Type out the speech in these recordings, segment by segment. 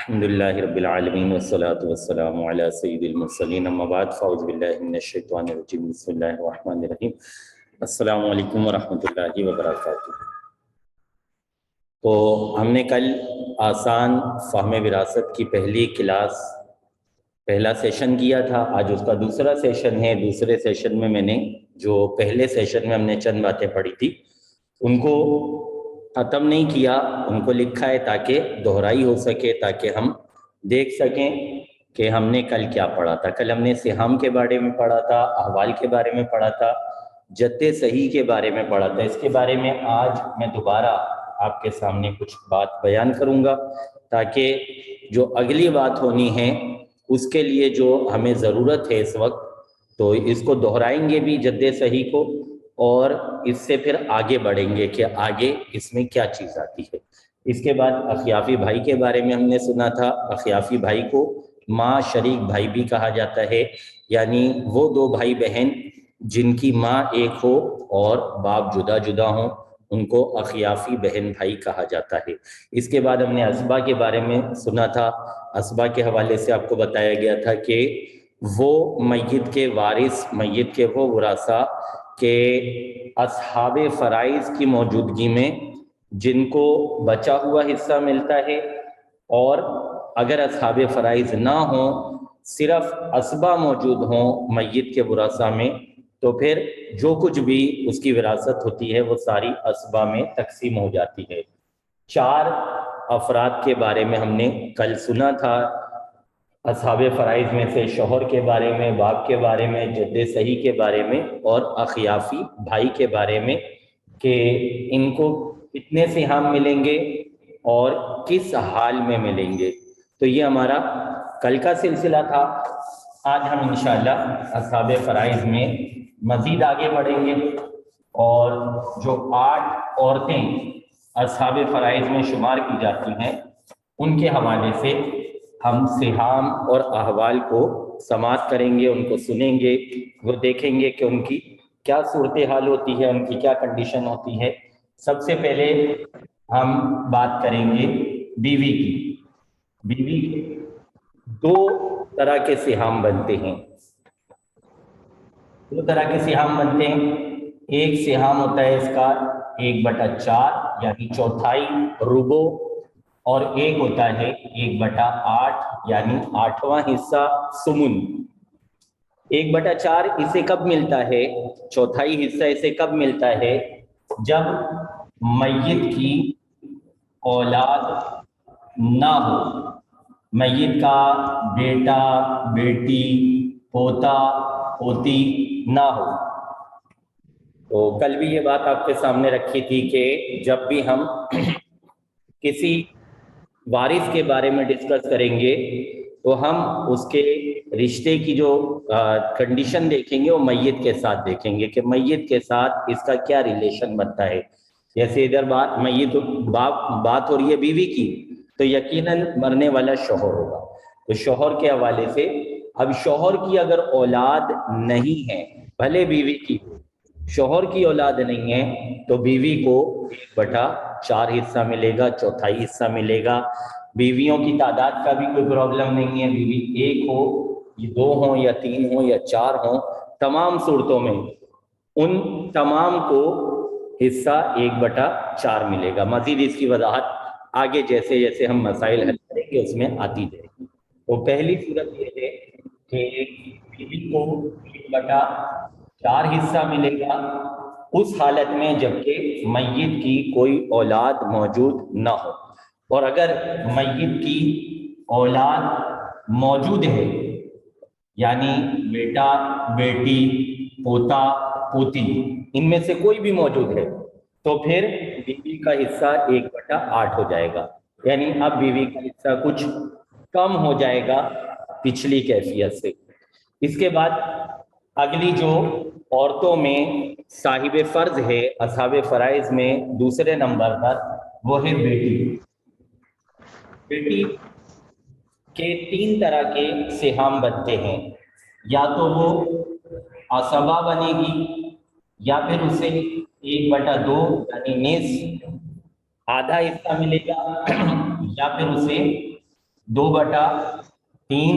الحمدللہ رب العالمین والصلاة والسلام علی سید المرسلین اما بعد فاعوذ باللہ من الشیطان الرجیم بسم اللہ الرحمن الرحیم السلام علیکم ورحمۃ اللہ وبرکاتہ۔ تو ہم نے کل آسان فہم وراثت کی پہلی کلاس پہلا سیشن کیا تھا، آج اس کا دوسرا سیشن ہے۔ دوسرے سیشن میں نے جو پہلے سیشن میں ہم نے چند باتیں پڑھی تھی ان کو ختم نہیں کیا، ان کو لکھا ہے تاکہ دہرائی ہو سکے، تاکہ ہم دیکھ سکیں کہ ہم نے کل کیا پڑھا تھا۔ کل ہم نے سہام کے بارے میں پڑھا تھا، احوال کے بارے میں پڑھا تھا، جد صحیح کے بارے میں پڑھا تھا۔ اس کے بارے میں آج میں دوبارہ آپ کے سامنے کچھ بات بیان کروں گا تاکہ جو اگلی بات ہونی ہے اس کے لیے جو ہمیں ضرورت ہے اس وقت، تو اس کو دہرائیں گے بھی جد صحیح کو، اور اس سے پھر آگے بڑھیں گے کہ آگے اس میں کیا چیز آتی ہے۔ اس کے بعد اخیافی بھائی کے بارے میں ہم نے سنا تھا۔ اخیافی بھائی کو ماں شریک بھائی بھی کہا جاتا ہے، یعنی وہ دو بھائی بہن جن کی ماں ایک ہو اور باپ جدا جدا ہوں، ان کو اخیافی بہن بھائی کہا جاتا ہے۔ اس کے بعد ہم نے اسبا کے بارے میں سنا تھا۔ اسبا کے حوالے سے آپ کو بتایا گیا تھا کہ وہ میت کے وارث، میت کے وہ ورثاء کہ اصحاب فرائض کی موجودگی میں جن کو بچا ہوا حصہ ملتا ہے، اور اگر اصحاب فرائض نہ ہوں، صرف اسبا موجود ہوں میت کے ورثاء میں، تو پھر جو کچھ بھی اس کی وراثت ہوتی ہے وہ ساری اسبا میں تقسیم ہو جاتی ہے۔ 4 افراد کے بارے میں ہم نے کل سنا تھا، اصحاب فرائض میں سے شوہر کے بارے میں، باپ کے بارے میں، جد صحیح کے بارے میں، اور اخیافی بھائی کے بارے میں کہ ان کو کتنے سہام ملیں گے اور کس حال میں ملیں گے۔ تو یہ ہمارا کل کا سلسلہ تھا۔ آج ہم انشاءاللہ اصحاب فرائض میں مزید آگے بڑھیں گے، اور جو 8 عورتیں اصحاب فرائض میں شمار کی جاتی ہیں ان کے حوالے سے ہم سہام اور احوال کو سماعت کریں گے، ان کو سنیں گے، وہ دیکھیں گے کہ ان کی کیا صورتحال ہوتی ہے، ان کی کیا کنڈیشن ہوتی ہے۔ سب سے پہلے ہم بات کریں گے بیوی کی۔ بیوی کے 2 طرح کے سہام بنتے ہیں، 2 طرح کے سہام بنتے ہیں۔ ایک سہام ہوتا ہے اس کا 1/4 یعنی چوتھائی ربع، اور ایک ہوتا ہے 1/8 یعنی 8واں حصہ سمن۔ 1/4 اسے کب ملتا ہے، چوتھائی حصہ اسے کب ملتا ہے، جب میت کی اولاد نہ ہو، میت کا بیٹا، بیٹی، پوتا، پوتی نہ ہو۔ تو کل بھی یہ بات آپ کے سامنے رکھی تھی کہ جب بھی ہم کسی وارث کے بارے میں ڈسکس کریں گے تو ہم اس کے رشتے کی جو کنڈیشن دیکھیں گے وہ میت کے ساتھ دیکھیں گے کہ میت کے ساتھ اس کا کیا ریلیشن بنتا ہے۔ جیسے ادھر بات ہو رہی ہے بیوی کی، تو یقیناً مرنے والا شوہر ہوگا، تو شوہر کے حوالے سے اب شوہر کی اگر اولاد نہیں ہے، بھلے بیوی کی ہو، شوہر کی اولاد نہیں ہے تو بیوی کو 1/4 حصہ ملے گا، چوتھائی حصہ ملے گا۔ بیویوں کی تعداد کا بھی کوئی پرابلم نہیں ہے، بیوی 1 ہو، 2 ہوں یا 3 ہوں یا 4 ہوں، تمام صورتوں میں ان تمام کو حصہ 1/4 ملے گا۔ مزید اس کی وضاحت آگے جیسے جیسے ہم مسائل حل کریں گے اس میں آتی جائے گی۔ تو پہلی صورت یہ ہے کہ بیوی کو 1/4 حصہ ملے گا اس حالت میں جبکہ میت کی کوئی اولاد موجود نہ ہو، اور اگر میت کی اولاد موجود ہے، یعنی بیٹا، بیٹی، پوتا، پوتی، ان میں سے کوئی بھی موجود ہے، تو پھر بیوی کا حصہ 1/8 ہو جائے گا، یعنی اب بیوی کا حصہ کچھ کم ہو جائے گا پچھلی کیفیت سے۔ اس کے بعد اگلی جو عورتوں میں صاحب فرض ہے اصحاب فرائض میں دوسرے نمبر پر، وہ ہے بیٹی۔ بیٹی کے 3 طرح کے سہام بنتے ہیں، یا تو وہ عصبہ بنے گی، یا پھر اسے 1/2 یعنی نصف، آدھا حصہ ملے گا، یا پھر اسے 2/3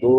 2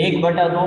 1/2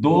2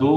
2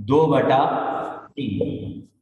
2/3।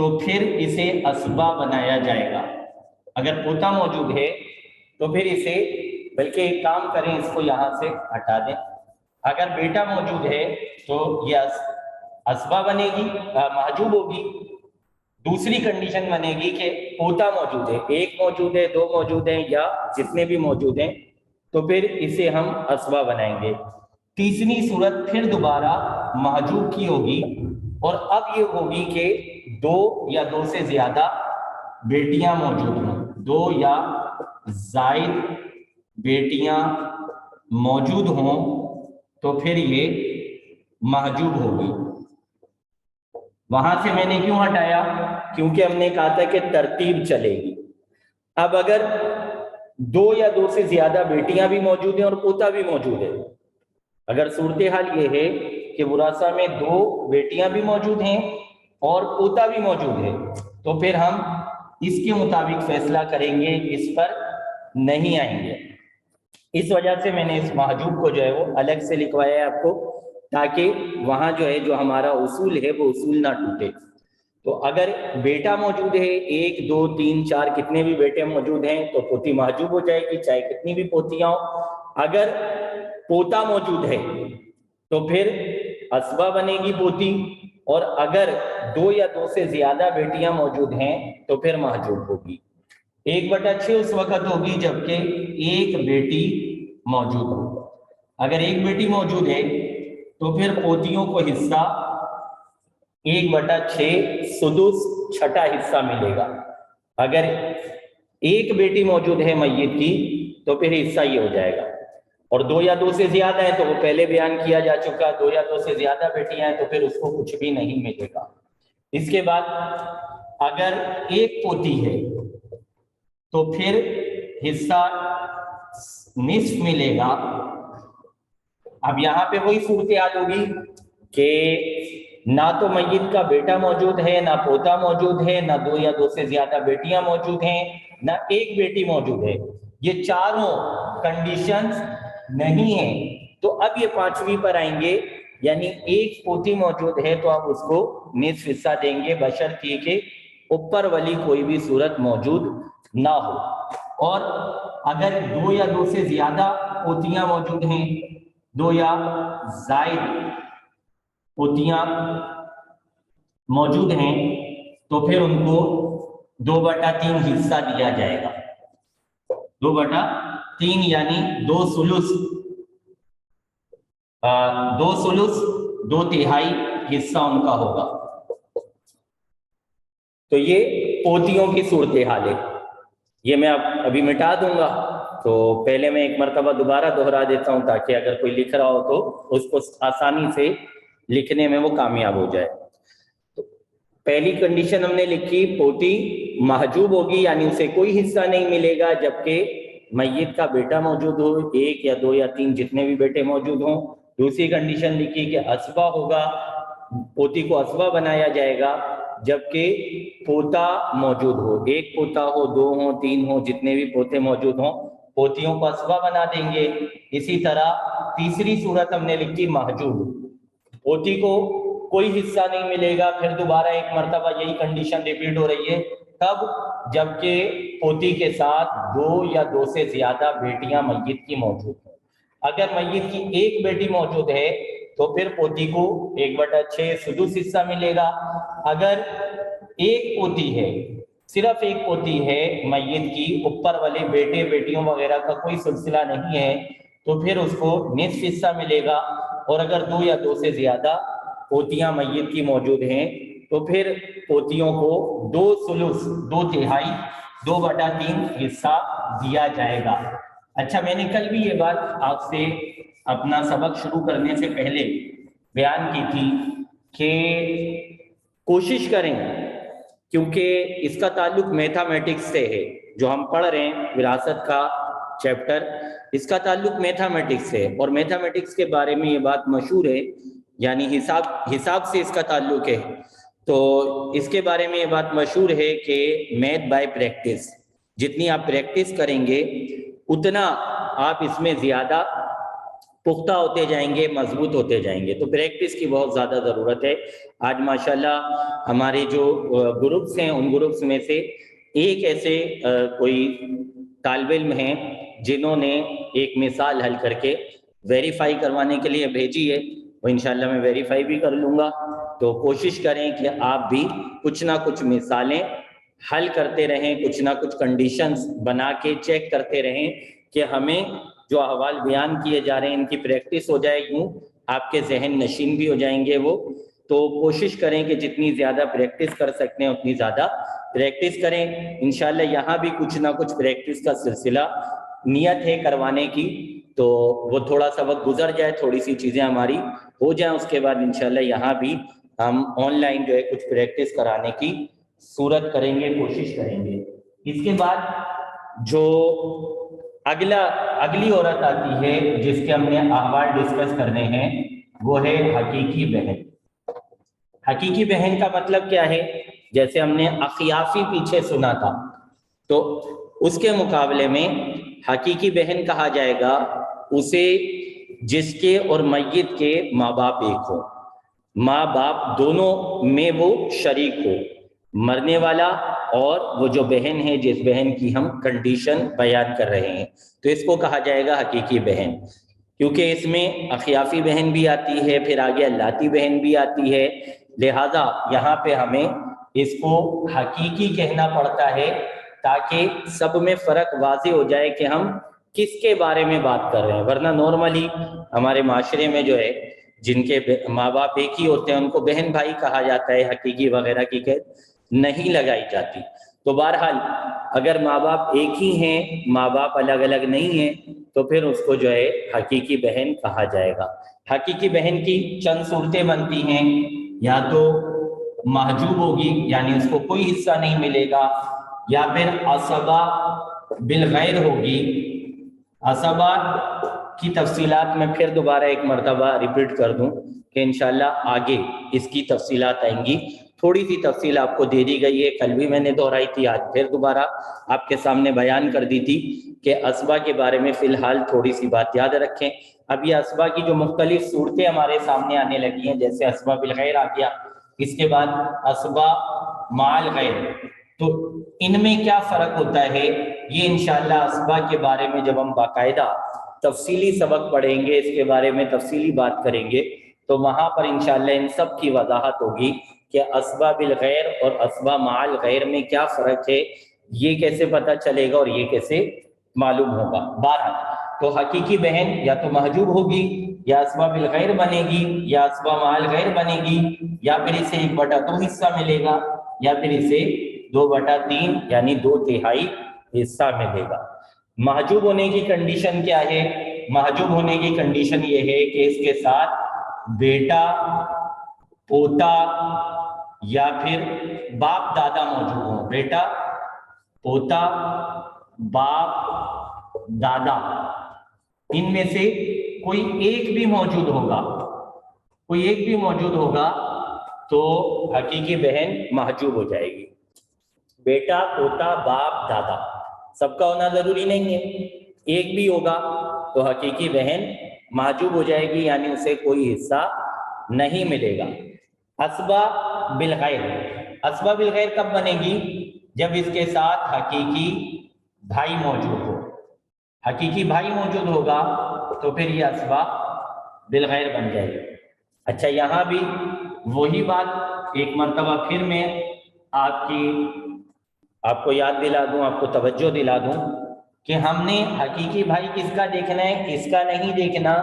تو پھر اسے اسبا بنایا جائے گا. اگر پوتا موجود ہے تو پھر اسے، بلکہ ایک کام کریں اس کو یہاں سے ہٹا دیں، اگر بیٹا موجود ہے تو یہ اسبا بنے گی، محجوب ہوگی. دوسری کنڈیشن بنے گی کہ پوتا موجود ہے، ایک موجود ہے، دو موجود ہیں، یا جتنے بھی موجود ہیں، تو پھر اسے ہم اسبا بنائیں گے. تیسری صورت پھر دوبارہ محجوب کی ہوگی، اور اب یہ ہوگی کہ دو یا دو سے زیادہ بیٹیاں موجود ہوں، دو یا زائد بیٹیاں موجود ہوں تو پھر یہ محجوب ہوگی. وہاں سے میں نے کیوں ہٹایا؟ کیونکہ ہم نے کہا تھا کہ ترتیب چلے گی. اب اگر دو یا دو سے زیادہ بیٹیاں بھی موجود ہیں اور پوتا بھی موجود ہے، اگر صورتحال یہ ہے کہ وراثہ میں دو بیٹیاں بھی موجود ہیں اور پوتا بھی موجود ہے، تو پھر ہم اس کے مطابق فیصلہ کریں گے، اس پر نہیں آئیں گے. اس وجہ سے میں نے اس محجوب کو جو ہے وہ الگ سے لکھوایا ہے آپ کو، تاکہ وہاں جو ہے جو ہمارا اصول ہے وہ اصول نہ ٹوٹے. تو اگر بیٹا موجود ہے، ایک دو تین چار کتنے بھی بیٹے موجود ہیں، تو پوتی محجوب ہو جائے گی چاہے کتنی بھی پوتیاں ہوں. اگر پوتا موجود ہے تو پھر اسبا بنے گی پوتی، اور اگر دو یا دو سے زیادہ بیٹیاں موجود ہیں تو پھر محجوب ہوگی. 1/6 اس وقت ہوگی جبکہ ایک بیٹی موجود ہو. اگر ایک بیٹی موجود ہے تو پھر پوتیوں کو حصہ 1/6 سدس چھٹا حصہ ملے گا. اگر ایک بیٹی موجود ہے میت کی تو پھر حصہ یہ ہو جائے گا، اور دو یا دو سے زیادہ ہیں تو وہ پہلے بیان کیا جا چکا، دو یا دو سے زیادہ بیٹیاں ہیں تو پھر اس کو کچھ بھی نہیں ملے گا. اس کے بعد اگر ایک پوتی ہے تو پھر حصہ نصف ملے گا. اب یہاں پہ وہی صورتحال ہوگی کہ نہ تو میت کا بیٹا موجود ہے، نہ پوتا موجود ہے، نہ دو یا دو سے زیادہ بیٹیاں موجود ہیں، نہ ایک بیٹی موجود ہے. یہ چاروں کنڈیشنز نہیں ہیں. تو اب یہ پانچویں پر آئیں گے، یعنی ایک پوتی موجود ہے تو آپ اس کو نصف حصہ دیں گے، بشرطیہ کہ اوپر والی کوئی بھی صورت موجود نہ ہو. اور اگر دو یا دو سے زیادہ پوتیاں موجود ہیں، دو یا زائد پوتیاں موجود ہیں، تو پھر ان کو 2/3 حصہ دیا جائے گا. 2/3 یعنی 2 ثلث، 2/3 حصہ ان کا ہوگا. تو یہ پوتیوں کی صورتحال ہے. یہ میں ابھی مٹا دوں گا، تو پہلے میں ایک مرتبہ دوبارہ دہرا دیتا ہوں تاکہ اگر کوئی لکھ رہا ہو تو اس کو آسانی سے لکھنے میں وہ کامیاب ہو جائے. تو پہلی کنڈیشن ہم نے لکھی، پوتی محجوب ہوگی یعنی اسے کوئی حصہ نہیں ملے گا جبکہ میت کا بیٹا موجود ہو، ایک یا دو یا تین جتنے بھی بیٹے موجود ہوں. دوسری کنڈیشن لکھی کہ اسبا ہوگا، پوتی کو اسبا بنایا جائے گا جبکہ پوتا موجود ہو، ایک پوتا ہو، دو ہوں، تین ہوں، جتنے بھی پوتے موجود ہوں، پوتیوں کو اسبا بنا دیں گے. اسی طرح تیسری صورت ہم نے لکھی محجوب، پوتی کو کوئی حصہ نہیں ملے گا. پھر دوبارہ ایک مرتبہ یہی کنڈیشن ریپیٹ ہو رہی ہے، کب؟ جبکہ پوتی کے ساتھ دو یا دو سے زیادہ بیٹیاں میت کی موجود ہیں. اگر میت کی ایک بیٹی موجود ہے تو پھر پوتی کو 1/6 سدس حصہ ملے گا. اگر ایک پوتی ہے، صرف ایک پوتی ہے میت کی، اوپر والے بیٹے بیٹیوں وغیرہ کا کوئی سلسلہ نہیں ہے، تو پھر اس کو نصف حصہ ملے گا. اور اگر دو یا دو سے زیادہ پوتیاں میت کی موجود ہیں تو پھر پوتیوں کو 2 ثلث، 2/3 2/3 حصہ دیا جائے گا. اچھا، میں نے کل بھی یہ بات آپ سے اپنا سبق شروع کرنے سے پہلے بیان کی تھی کہ کوشش کریں، کیونکہ اس کا تعلق میتھمیٹکس سے ہے، جو ہم پڑھ رہے ہیں وراثت کا چیپٹر، اس کا تعلق میتھمیٹکس سے، اور میتھمیٹکس کے بارے میں یہ بات مشہور ہے، یعنی حساب سے اس کا تعلق ہے. تو اس کے بارے میں یہ بات مشہور ہے کہ میتھ بائی پریکٹس، جتنی آپ پریکٹس کریں گے اتنا آپ اس میں زیادہ پختہ ہوتے جائیں گے، مضبوط ہوتے جائیں گے. تو پریکٹس کی بہت زیادہ ضرورت ہے. آج ماشاءاللہ ہمارے جو گروپس ہیں ان گروپس میں سے ایک ایسے کوئی طالب علم ہیں جنہوں نے ایک مثال حل کر کے ویریفائی کروانے کے لیے بھیجی ہے. وہ انشاءاللہ میں ویریفائی بھی کر لوں گا. تو کوشش کریں کہ آپ بھی کچھ نہ کچھ مثالیں حل کرتے رہیں، کچھ نہ کچھ کنڈیشنز بنا کے چیک کرتے رہیں کہ ہمیں جو احوال بیان کیے جا رہے ہیں ان کی پریکٹس ہو جائے. یوں آپ کے ذہن نشین بھی ہو جائیں گے وہ. تو کوشش کریں کہ جتنی زیادہ پریکٹس کر سکتے ہیں اتنی زیادہ پریکٹس کریں. انشاءاللہ یہاں بھی کچھ نہ کچھ پریکٹس کا سلسلہ نیت ہے کروانے کی. تو وہ تھوڑا سا وقت گزر جائے، تھوڑی سی چیزیں ہماری ہو جائیں، اس کے بعد انشاءاللہ یہاں بھی ہم آن لائن جو ہے کچھ پریکٹس کرانے کی صورت کریں گے، کوشش کریں گے. اس کے بعد جو اگلی عورت آتی ہے جس کے ہم نے احوال ڈسکس کرنے ہیں وہ ہے حقیقی بہن. حقیقی بہن کا مطلب کیا ہے؟ جیسے ہم نے اخیافی پیچھے سنا تھا، تو اس کے مقابلے میں حقیقی بہن کہا جائے گا اسے جس کے اور میت کے ماں باپ ایک ہو، ماں باپ دونوں میں وہ شریک ہو، مرنے والا اور وہ جو بہن ہے جس بہن کی ہم کنڈیشن بیان کر رہے ہیں، تو اس کو کہا جائے گا حقیقی بہن. کیونکہ اس میں اخیافی بہن بھی آتی ہے، پھر آگے لاتی بہن بھی آتی ہے، لہذا یہاں پہ ہمیں اس کو حقیقی کہنا پڑتا ہے تاکہ سب میں فرق واضح ہو جائے کہ ہم کس کے بارے میں بات کر رہے ہیں. ورنہ نارملی ہمارے معاشرے میں جو ہے جن کے ماں باپ ایک ہی ہوتے ہیں ان کو بہن بھائی کہا جاتا ہے، حقیقی وغیرہ کی قید نہیں لگائی جاتی. تو بہرحال اگر ماں باپ ایک ہی ہیں، ماں باپ الگ الگ نہیں ہیں، تو پھر اس کو جو ہے حقیقی بہن کہا جائے گا. حقیقی بہن کی چند صورتیں بنتی ہیں، یا تو محجوب ہوگی یعنی اس کو کوئی حصہ نہیں ملے گا، یا پھر عصبہ بالغیر ہوگی. عصبہ کی تفصیلات میں پھر دوبارہ ایک مرتبہ ریپیٹ کر دوں کہ انشاءاللہ آگے اس کی تفصیلات آئیں گی. تھوڑی سی تفصیل آپ کو دے دی گئی ہے، کل بھی میں نے دہرائی تھی، آج پھر دوبارہ آپ کے سامنے بیان کر دی تھی کہ عصبہ کے بارے میں فی الحال تھوڑی سی بات یاد رکھیں. اب یہ عصبہ کی جو مختلف صورتیں ہمارے سامنے آنے لگی ہیں، جیسے عصبہ بالغیر آ گیا، اس کے بعد عصبہ مع الغیر، تو ان میں کیا فرق ہوتا ہے یہ انشاءاللہ عصبہ کے بارے میں جب ہم باقاعدہ تفصیلی سبق پڑھیں گے، اس کے بارے میں تفصیلی بات کریں گے، تو وہاں پر انشاءاللہ ان سب کی وضاحت ہوگی کہ عصبہ بالغیر اور عصبہ مع الغیر میں کیا فرق ہے، یہ کیسے پتہ چلے گا اور یہ کیسے معلوم ہوگا. بہرحال تو حقیقی بہن یا تو محجوب ہوگی، یا عصبہ بالغیر بنے گی، یا عصبہ مع الغیر بنے گی، یا پھر اسے 1/2 حصہ ملے گا، یا پھر اسے 2/3 یعنی 2/3 حصہ ملے گا. محجوب ہونے کی کنڈیشن کیا ہے؟ محجوب ہونے کی کنڈیشن یہ ہے کہ اس کے ساتھ بیٹا، پوتا یا پھر باپ دادا موجود ہوں. بیٹا، پوتا، باپ، دادا، ان میں سے کوئی ایک بھی موجود ہوگا، کوئی ایک بھی موجود ہوگا تو حقیقی بہن محجوب ہو جائے گی. بیٹا، پوتا، باپ، دادا سب کا ہونا ضروری نہیں ہے، ایک بھی ہوگا تو حقیقی بہن محجوب ہو جائے گی، یعنی اسے کوئی حصہ نہیں ملے گا. عصبہ بالغیر، عصبہ بالغیر کب بنے گی؟ جب اس کے ساتھ حقیقی بھائی موجود ہو. حقیقی بھائی موجود ہوگا تو پھر یہ عصبہ بالغیر بن جائے گی. اچھا، یہاں بھی وہی بات ایک مرتبہ پھر میں آپ کو یاد دلا دوں، آپ کو توجہ دلا دوں کہ ہم نے حقیقی بھائی کس کا دیکھنا ہے؟ کس کا نہیں دیکھنا،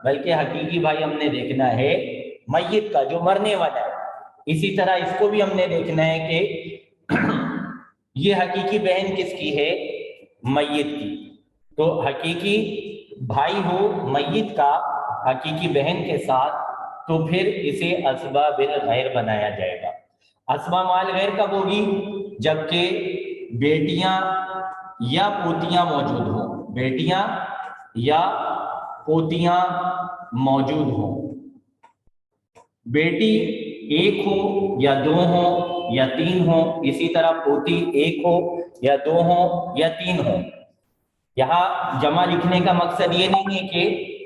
بلکہ حقیقی بھائی ہم نے دیکھنا ہے میت کا، جو مرنے والا ہے. اسی طرح اس کو بھی ہم نے دیکھنا ہے کہ یہ حقیقی بہن کس کی ہے؟ میت کی. تو حقیقی بھائی ہو میت کا حقیقی بہن کے ساتھ تو پھر اسے عصبہ بالغیر بنایا جائے گا. عصبہ مع الغیر کب ہوگی؟ جبکہ بیٹیاں یا پوتیاں موجود ہوں، بیٹیاں یا پوتیاں موجود ہوں. بیٹی ایک ہو یا 2 ہوں یا 3 ہوں، اسی طرح پوتی ایک ہو یا 2 ہوں یا 3 ہوں. یہاں جمع لکھنے کا مقصد یہ نہیں ہے کہ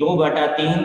2/3,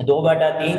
2/3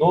2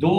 2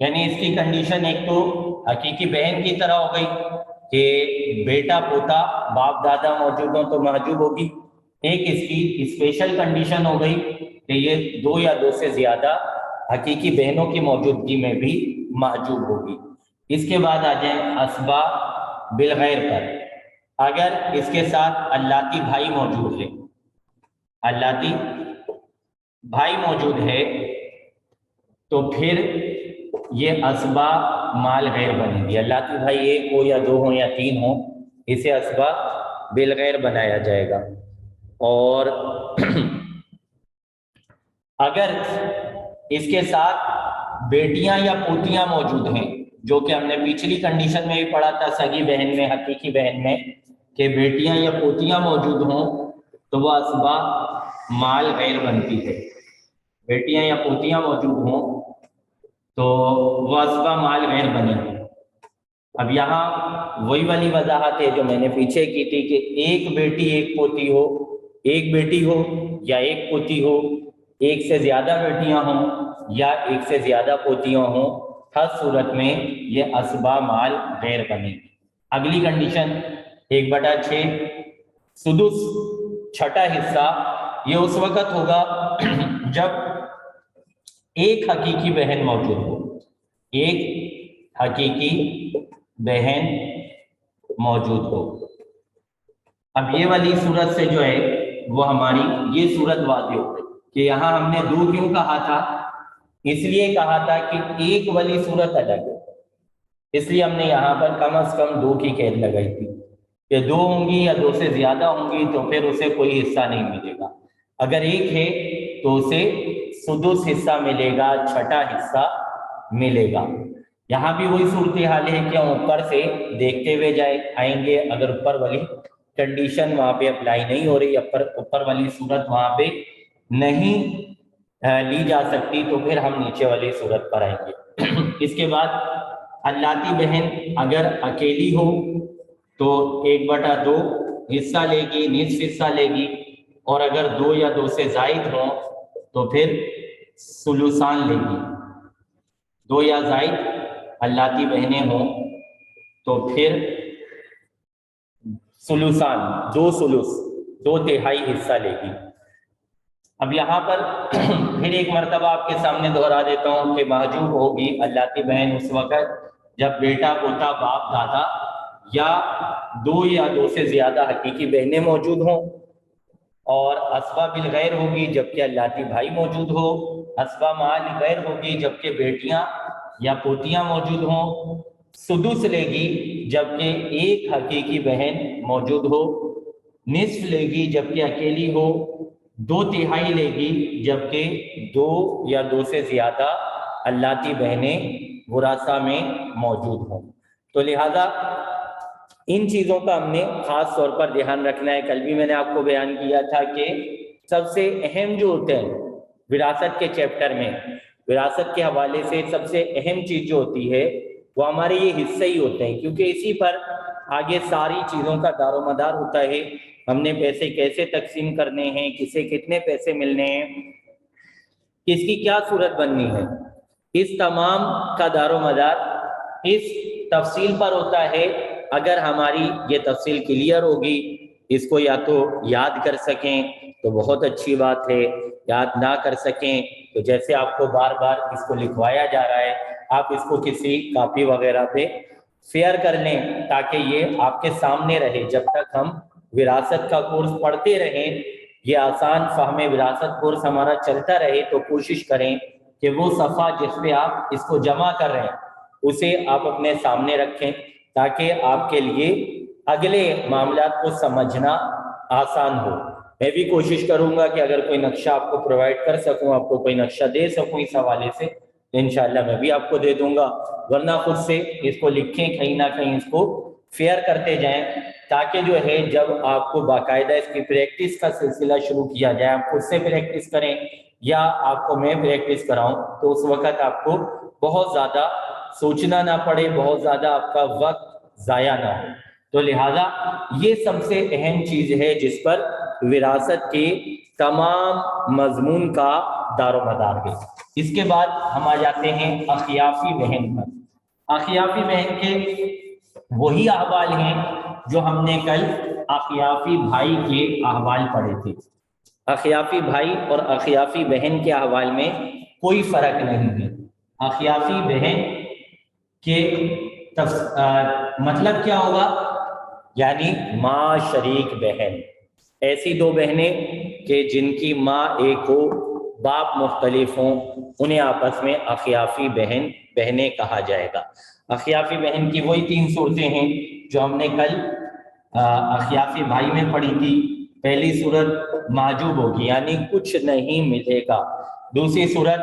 یعنی اس کی کنڈیشن ایک تو حقیقی بہن کی طرح ہو گئی کہ بیٹا پوتا باپ دادا موجود ہوں تو محجوب ہوگی. ایک اس کی اسپیشل کنڈیشن ہو گئی کہ یہ دو یا دو سے زیادہ حقیقی بہنوں کی موجودگی میں بھی محجوب ہوگی. اس کے بعد آ جائیں اسبا بالغیر پر. اگر اس کے ساتھ اللاتی بھائی موجود ہے، اللاتی بھائی موجود ہے تو پھر یہ اسبا مال غیر بنے گی. اللاتی بھائی ایک ہو یا دو ہوں یا تین ہوں، اسے اسبا بالغیر بنایا جائے گا. اور اگر اس کے ساتھ بیٹیاں یا پوتیاں موجود ہیں، جو کہ ہم نے پچھلی کنڈیشن میں بھی پڑھا تھا سگی بہن میں، حقیقی بہن میں، کہ بیٹیاں یا پوتیاں موجود ہوں تو وہ اسبا مال غیر بنتی ہے. بیٹیاں یا پوتیاں موجود ہوں تو وہ اسبا مال غیر بنے گی. اب یہاں وہی والی وضاحت ہے جو میں نے پیچھے کی تھی کہ ایک بیٹی ایک پوتی ہو، ایک بیٹی ہو یا ایک پوتی ہو، ایک سے زیادہ بیٹیاں ہوں یا ایک سے زیادہ پوتیاں ہوں، ہر صورت میں یہ اسبا مال غیر بنے گی. اگلی کنڈیشن 1/6 سدس، چھٹا حصہ. یہ اس وقت ہوگا جب ایک حقیقی بہن موجود ہو، ایک حقیقی بہن موجود ہو. اب یہ والی صورت سے جو ہے وہ ہماری یہ صورت واضح ہو گئی کہ یہاں ہم نے دو کیوں کہا تھا؟ اس لیے کہا تھا کہ ایک والی صورت الگ ہے، اس لیے ہم نے یہاں پر کم از کم دو کی قید لگائی تھی کہ دو ہوں گی یا دو سے زیادہ ہوں گی تو پھر اسے کوئی حصہ نہیں ملے گا. اگر ایک ہے تو اسے سدس حصہ ملے گا، چھٹا حصہ ملے گا. یہاں بھی وہی صورتحال ہے کہ ہم اوپر سے دیکھتے ہوئے آئیں گے. اگر اوپر والی کنڈیشن وہاں پہ اپلائی نہیں ہو رہی، اوپر والی صورت وہاں پہ نہیں لی جا سکتی تو پھر ہم نیچے والی صورت پر آئیں گے. اس کے بعد اللاتی بہن اگر اکیلی ہو تو 1/2 حصہ لے گی، نصف حصہ لے گی. اور اگر دو یا دو سے زائد ہوں تو پھر ثلثان لے گی. دو یا زائد اللاتی بہنیں ہوں تو پھر ثلثان، دو ثلث، 2/3 حصہ لے گی. اب یہاں پر پھر ایک مرتبہ آپ کے سامنے دہرا دیتا ہوں کہ محجوب ہوگی اللاتی بہن اس وقت جب بیٹا پوتا باپ دادا یا دو سے زیادہ حقیقی بہنیں موجود ہوں. اور اسبا بالغیر ہوگی جبکہ اللاتی بھائی موجود ہو. اسبا مال غیر ہوگی جبکہ بیٹیاں یا پوتیاں موجود ہوں. سدس لے گی جبکہ ایک حقیقی بہن موجود ہو. نصف لے گی جبکہ اکیلی ہو. 2/3 لے گی جبکہ دو یا دو سے زیادہ اللاتی بہنیں وراثہ میں موجود ہوں. تو لہذا ان چیزوں کا ہم نے خاص طور پر دھیان رکھنا ہے. کل بھی میں نے آپ کو بیان کیا تھا کہ سب سے اہم جو ہوتے ہیں وراثت کے چیپٹر میں، وراثت کے حوالے سے سب سے اہم چیز جو ہوتی ہے وہ ہمارے یہ حصے ہی ہوتے ہیں، کیونکہ اسی پر آگے ساری چیزوں کا دار و مدار ہوتا ہے. ہم نے پیسے کیسے تقسیم کرنے ہیں، کسے کتنے پیسے ملنے ہیں، کس کی کیا صورت بننی ہے، اس تمام کا دار و مدار اس تفصیل پر ہوتا ہے. اگر ہماری یہ تفصیل کلیئر ہوگی، اس کو یا تو یاد کر سکیں تو بہت اچھی بات ہے، یاد نہ کر سکیں تو جیسے آپ کو بار بار اس کو لکھوایا جا رہا ہے آپ اس کو کسی کاپی وغیرہ پہ شیئر کر لیں تاکہ یہ آپ کے سامنے رہے. جب تک ہم وراثت کا کورس پڑھتے رہیں، یہ آسان فہم وراثت کورس ہمارا چلتا رہے، تو کوشش کریں کہ وہ صفحہ جس پہ آپ اس کو جمع کر رہے ہیں اسے آپ اپنے سامنے رکھیں تاکہ آپ کے لیے اگلے معاملات کو سمجھنا آسان ہو. میں بھی کوشش کروں گا کہ اگر کوئی نقشہ آپ کو پرووائڈ کر سکوں، آپ کو کوئی نقشہ دے سکوں اس حوالے سے، تو انشاءاللہ میں بھی آپ کو دے دوں گا. ورنہ خود سے اس کو لکھیں، کہیں نہ کہیں اس کو شیئر کرتے جائیں تاکہ جو ہے جب آپ کو باقاعدہ اس کی پریکٹس کا سلسلہ شروع کیا جائے، آپ خود سے پریکٹس کریں یا آپ کو میں پریکٹس کراؤں تو اس وقت آپ کو بہت زیادہ سوچنا نہ پڑے، بہت زیادہ آپ کا وقت ضائع نہ ہو. تو لہٰذا یہ سب سے اہم چیز ہے جس پر وراثت کے تمام مضمون کا دار و مدار ہے. اس کے بعد ہم آ جاتے ہیں اخیافی بہن پر۔ اخیافی بہن کے وہی احوال ہیں جو ہم نے کل اخیافی بھائی کے احوال پڑھے تھے۔ اخیافی بھائی اور اخیافی بہن کے احوال میں کوئی فرق نہیں ہے۔ اخیافی بہن کے مطلب کیا ہوگا؟ یعنی ماں شریک بہن، ایسی دو بہنیں کہ جن کی ماں ایک ہو باپ مختلف ہوں، انہیں آپس میں اخیافی بہنیں کہا جائے گا۔ اخیافی بہن کی وہی 3 صورتیں ہیں جو ہم نے کل اخیافی بھائی میں پڑھی تھی۔ پہلی صورت محجوب ہوگی یعنی کچھ نہیں ملے گا، دوسری صورت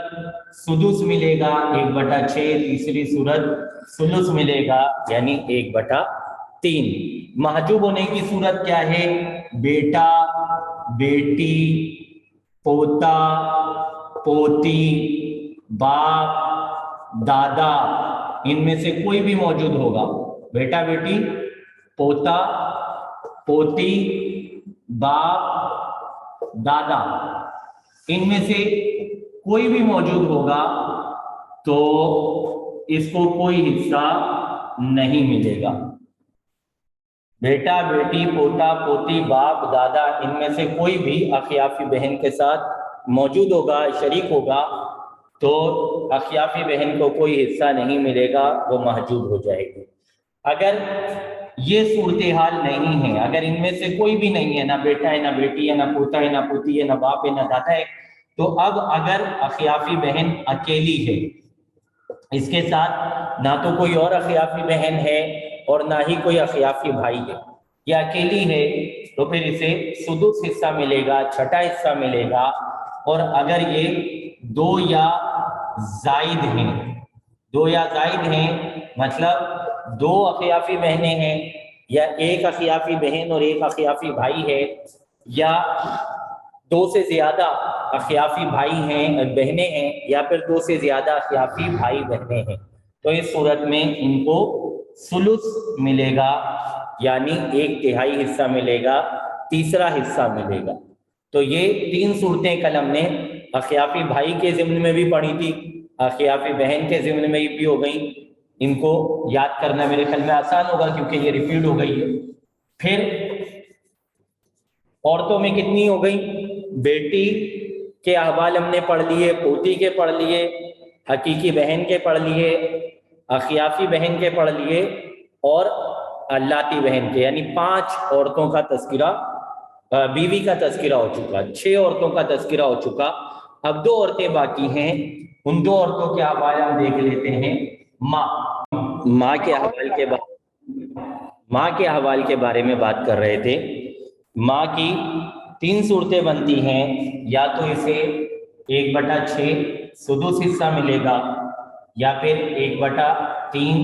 سدس ملے گا 1/6، تیسری صورت ثلث ملے گا یعنی 1/3۔ محجوب ہونے کی صورت کیا ہے؟ بیٹا، بیٹی، پوتا، پوتی، باپ، دادا، ان میں سے کوئی بھی موجود ہوگا۔ بیٹا، بیٹی، پوتا، پوتی، باپ، دادا، ان میں سے کوئی بھی موجود ہوگا تو اس کو کوئی حصہ نہیں ملے گا۔ بیٹا، بیٹی، پوتا، پوتی، باپ، دادا، ان میں سے کوئی بھی اخیافی بہن کے ساتھ موجود ہوگا، شریک ہوگا، تو اخیافی بہن کو کوئی حصہ نہیں ملے گا، وہ محجوب ہو جائے گی۔ اگر یہ صورتحال نہیں ہے، اگر ان میں سے کوئی بھی نہیں ہے، نہ بیٹا ہے، نہ بیٹی ہے، نہ پوتا ہے، نہ پوتی ہے، نہ باپ ہے، نہ دادا ہے، تو اب اگر اخیافی بہن اکیلی ہے، اس کے ساتھ نہ تو کوئی اور اخیافی بہن ہے اور نہ ہی کوئی اخیافی بھائی ہے، یہ اکیلی ہے، تو پھر اسے سدس حصہ ملے گا، چھٹا حصہ ملے گا۔ اور اگر یہ 2 یا زائد ہیں، 2 یا زائد ہیں مطلب 2 اخیافی بہنیں ہیں، یا ایک اخیافی بہن اور ایک اخیافی بھائی ہے، یا 2 سے زیادہ اخیافی بھائی ہیں، بہنیں ہیں، یا پھر 2 سے زیادہ اخیافی بھائی بہنیں ہیں، تو اس صورت میں ان کو ثلث ملے گا، یعنی 1/3 حصہ ملے گا، تیسرا حصہ ملے گا۔ تو یہ 3 صورتیں کل ہم نے اخیافی بھائی کے ضمن میں بھی پڑھی تھی، اخیافی بہن کے ضمن میں بھی ہو گئیں۔ ان کو یاد کرنا میرے خیال میں آسان ہوگا کیونکہ یہ ریپیٹ ہو گئی ہے۔ پھر عورتوں میں کتنی ہو گئی؟ بیٹی کے احوال ہم نے پڑھ لیے، پوتی کے پڑھ لیے، حقیقی بہن کے پڑھ لیے، اخیافی بہن کے پڑھ لیے، اور لاتی بہن کے، یعنی 5 عورتوں کا تذکرہ، بیوی کا تذکرہ ہو چکا، 6 عورتوں کا تذکرہ ہو چکا۔ اب 2 عورتیں باقی ہیں، ان 2 عورتوں کے احوال ہم دیکھ لیتے ہیں۔ ماں کے احوال کے بارے میں بات کر رہے تھے۔ ماں کی 3 صورتیں بنتی ہیں، یا تو اسے 1/6 سدس حصہ ملے گا، یا پھر 1/3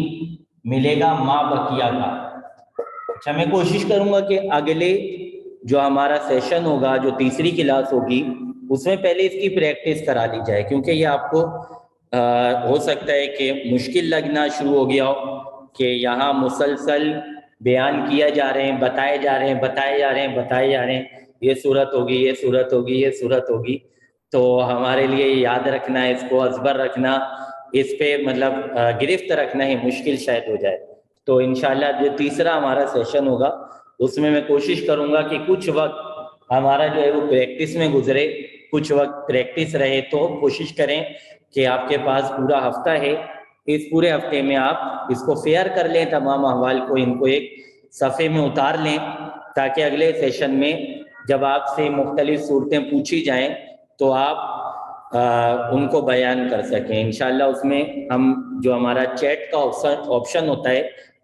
ملے گا ماں بقیہ کا۔ اچھا، میں کوشش کروں گا کہ اگلے جو ہمارا سیشن ہوگا، جو تیسری کلاس ہوگی، اس میں پہلے اس کی پریکٹس کرا لی جائے، کیونکہ یہ آپ کو ہو سکتا ہے کہ مشکل لگنا شروع ہو گیا ہو کہ یہاں مسلسل بیان کیا جا رہے ہیں، بتائے جا رہے ہیں، یہ صورت ہوگی، یہ صورت ہوگی، یہ صورت ہوگی، تو ہمارے لیے یاد رکھنا، اس کو ازبر رکھنا، اس پہ مطلب گرفت رکھنا ہی مشکل شاید ہو جائے۔ تو انشاءاللہ جو تیسرا ہمارا سیشن ہوگا اس میں کوشش کروں گا کہ کچھ وقت ہمارا جو ہے وہ پریکٹس میں گزرے، کچھ وقت پریکٹس رہے، تو کوشش کریں کہ آپ کے پاس پورا ہفتہ ہے، اس پورے ہفتے میں آپ اس کو فیئر کر لیں، تمام احوال کو، ان کو ایک صفحے میں اتار لیں، تاکہ اگلے سیشن میں جب آپ سے مختلف صورتیں پوچھی جائیں تو آپ ان کو بیان کر سکیں۔ انشاءاللہ اس میں ہم جو ہمارا چیٹ کا آپشن ہوتا ہے،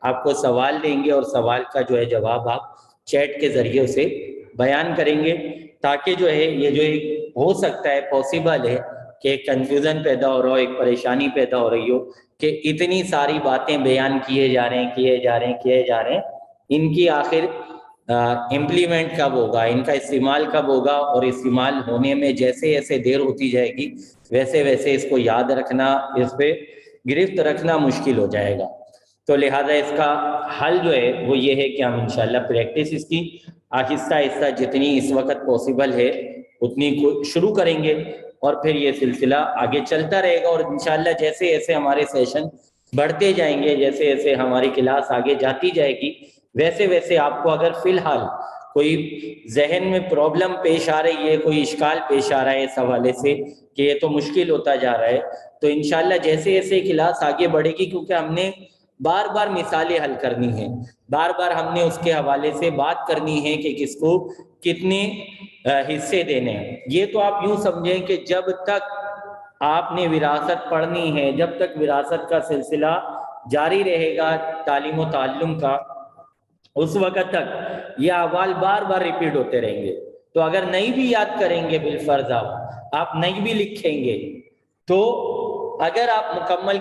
آپ کو سوال دیں گے اور سوال کا جو ہے جواب آپ چیٹ کے ذریعے سے بیان کریں گے، تاکہ جو ہے یہ جو ایک ہو سکتا ہے، پاسبل ہے کہ ایک کنفیوژن پیدا ہو رہا ہو، ایک پریشانی پیدا ہو رہی ہو کہ اتنی ساری باتیں بیان کیے جا رہے ہیں، ان کی آخر امپلیمنٹ کب ہوگا، ان کا استعمال کب ہوگا، اور استعمال ہونے میں جیسے جیسے دیر ہوتی جائے گی ویسے ویسے اس کو یاد رکھنا، اس پہ گرفت رکھنا مشکل ہو جائے گا۔ تو لہٰذا اس کا حل جو ہے وہ یہ ہے کہ ہم انشاءاللہ پریکٹس اس کی آہستہ آہستہ جتنی اس وقت پاسبل ہے اتنی شروع کریں گے، اور پھر یہ سلسلہ آگے چلتا رہے گا، اور انشاءاللہ جیسے جیسے ہمارے سیشن بڑھتے جائیں گے، جیسے جیسے ہماری کلاس آگے جاتی جائے گی، ویسے ویسے آپ کو اگر فی الحال کوئی ذہن میں پرابلم پیش آ رہی ہے، کوئی اشکال پیش آ رہا ہے اس حوالے سے کہ یہ تو مشکل ہوتا جا رہا ہے، تو انشاءاللہ جیسے جیسے کلاس آگے بڑھے گی، کیونکہ ہم نے بار بار مثالیں حل کرنی ہیں، بار بار ہم نے اس کے حوالے سے بات کرنی ہے کہ کس کو کتنے حصے دینے ہیں۔ یہ تو آپ یوں سمجھیں کہ جب تک آپ نے وراثت پڑھنی ہے، جب تک وراثت کا سلسلہ جاری رہے گا تعلیم و تعلم کا، اس وقت تک یہ احوال بار بار ریپیٹ ہوتے رہیں گے۔ تو اگر نہیں بھی یاد کریں گے بالفرض آپ نہیں بھی لکھیں گے، تو اگر آپ مکمل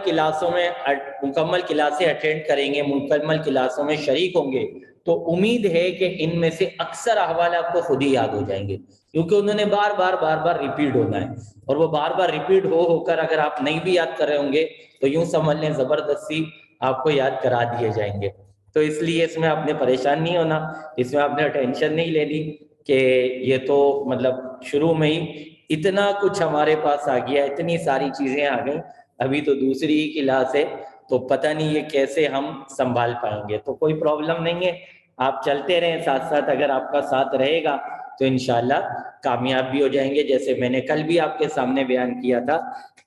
کلاسیں اٹینڈ کریں گے، مکمل کلاسوں میں شریک ہوں گے، تو امید ہے کہ ان میں سے اکثر احوال آپ کو خود ہی یاد ہو جائیں گے، کیونکہ انہوں نے بار بار ریپیٹ ہونا ہے، اور وہ بار بار ریپیٹ ہو کر اگر آپ نہیں بھی یاد کر رہے ہوں گے تو یوں سمجھ لیں زبردستی آپ کو یاد کرا دیے جائیں گے۔ تو اس لیے اس میں آپ نے پریشان نہیں ہونا، اس میں آپ نے ٹینشن نہیں لینی کہ یہ تو مطلب شروع میں ہی اتنا کچھ ہمارے پاس آ گیا، اتنی ساری چیزیں آ گئیں، ابھی تو دوسری ہی کلاس ہے، تو پتہ نہیں یہ کیسے ہم سنبھال پائیں گے۔ تو کوئی پرابلم نہیں ہے، آپ چلتے رہیں ساتھ ساتھ، اگر آپ کا ساتھ رہے گا تو انشاءاللہ کامیاب بھی ہو جائیں گے۔ جیسے میں نے کل بھی آپ کے سامنے بیان کیا تھا